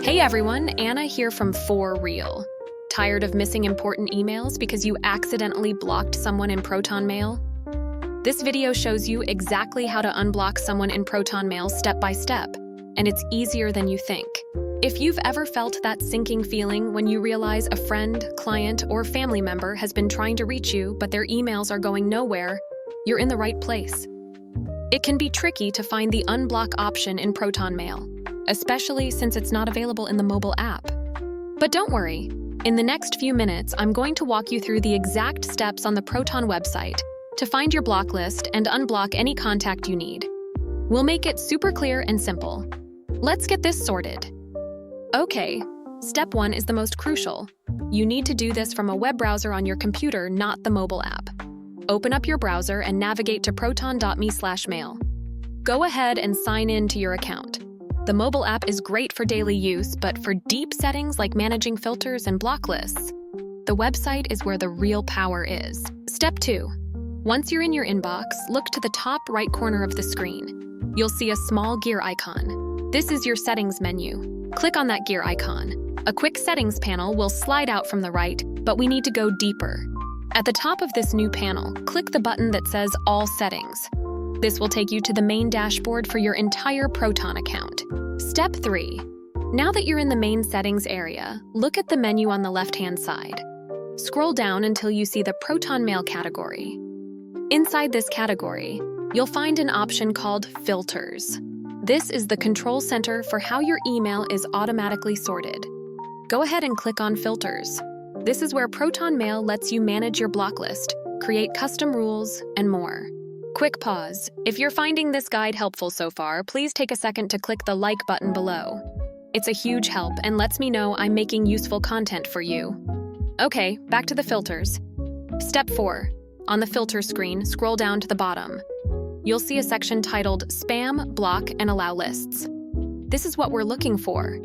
Hey everyone, Anna here from For Real. Tired of missing important emails because you accidentally blocked someone in Proton Mail? This video shows you exactly how to unblock someone in Proton Mail step by step, and it's easier than you think. If you've ever felt that sinking feeling when you realize a friend, client, or family member has been trying to reach you but their emails are going nowhere, you're in the right place. It can be tricky to find the unblock option in Proton Mail, especially since it's not available in the mobile app. But don't worry, in the next few minutes, I'm going to walk you through the exact steps on the Proton website to find your block list and unblock any contact you need. We'll make it super clear and simple. Let's get this sorted. Okay, step 1 is the most crucial. You need to do this from a web browser on your computer, not the mobile app. Open up your browser and navigate to proton.me/mail. Go ahead and sign in to your account. The mobile app is great for daily use, but for deep settings like managing filters and block lists, the website is where the real power is. Step 2. Once you're in your inbox, look to the top right corner of the screen. You'll see a small gear icon. This is your settings menu. Click on that gear icon. A quick settings panel will slide out from the right, but we need to go deeper. At the top of this new panel, click the button that says All Settings. This will take you to the main dashboard for your entire Proton account. Step 3. Now that you're in the main settings area, look at the menu on the left-hand side. Scroll down until you see the Proton Mail category. Inside this category, you'll find an option called Filters. This is the control center for how your email is automatically sorted. Go ahead and click on Filters. This is where Proton Mail lets you manage your block list, create custom rules, and more. Quick pause. If you're finding this guide helpful so far, please take a second to click the like button below. It's a huge help and lets me know I'm making useful content for you. Okay, back to the filters. Step 4. On the filter screen, scroll down to the bottom. You'll see a section titled Spam, Block, and Allow Lists. This is what we're looking for.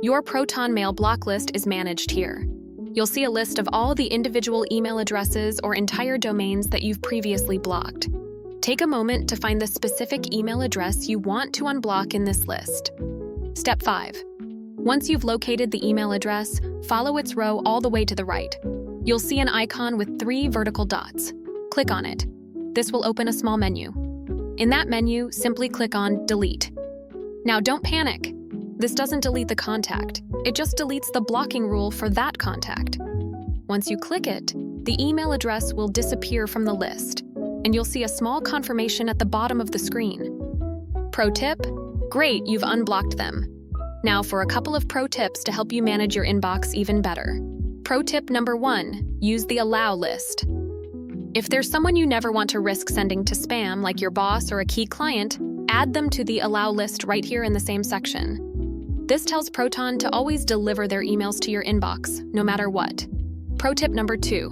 Your Proton Mail block list is managed here. You'll see a list of all the individual email addresses or entire domains that you've previously blocked. Take a moment to find the specific email address you want to unblock in this list. Step 5. Once you've located the email address, follow its row all the way to the right. You'll see an icon with 3 vertical dots. Click on it. This will open a small menu. In that menu, simply click on Delete. Now don't panic. This doesn't delete the contact. It just deletes the blocking rule for that contact. Once you click it, the email address will disappear from the list, and you'll see a small confirmation at the bottom of the screen. Pro tip? Great, you've unblocked them. Now for a couple of pro tips to help you manage your inbox even better. Pro tip number 1, use the Allow list. If there's someone you never want to risk sending to spam, like your boss or a key client, add them to the Allow list right here in the same section. This tells Proton to always deliver their emails to your inbox, no matter what. Pro tip number 2,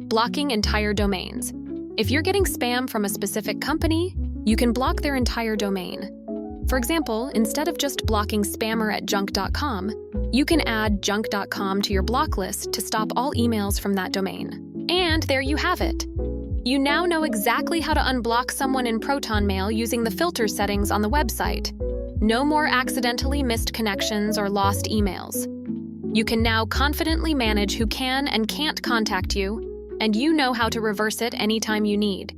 blocking entire domains. If you're getting spam from a specific company, you can block their entire domain. For example, instead of just blocking spammer@junk.com, you can add junk.com to your block list to stop all emails from that domain. And there you have it. You now know exactly how to unblock someone in Proton Mail using the filter settings on the website. No more accidentally missed connections or lost emails. You can now confidently manage who can and can't contact you, and you know how to reverse it anytime you need.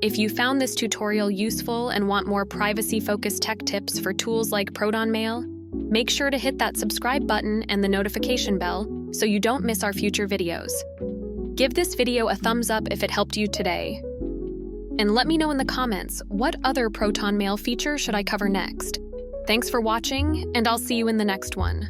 If you found this tutorial useful and want more privacy-focused tech tips for tools like Proton Mail, make sure to hit that subscribe button and the notification bell so you don't miss our future videos. Give this video a thumbs up if it helped you today. And let me know in the comments, what other Proton Mail feature should I cover next? Thanks for watching, and I'll see you in the next one.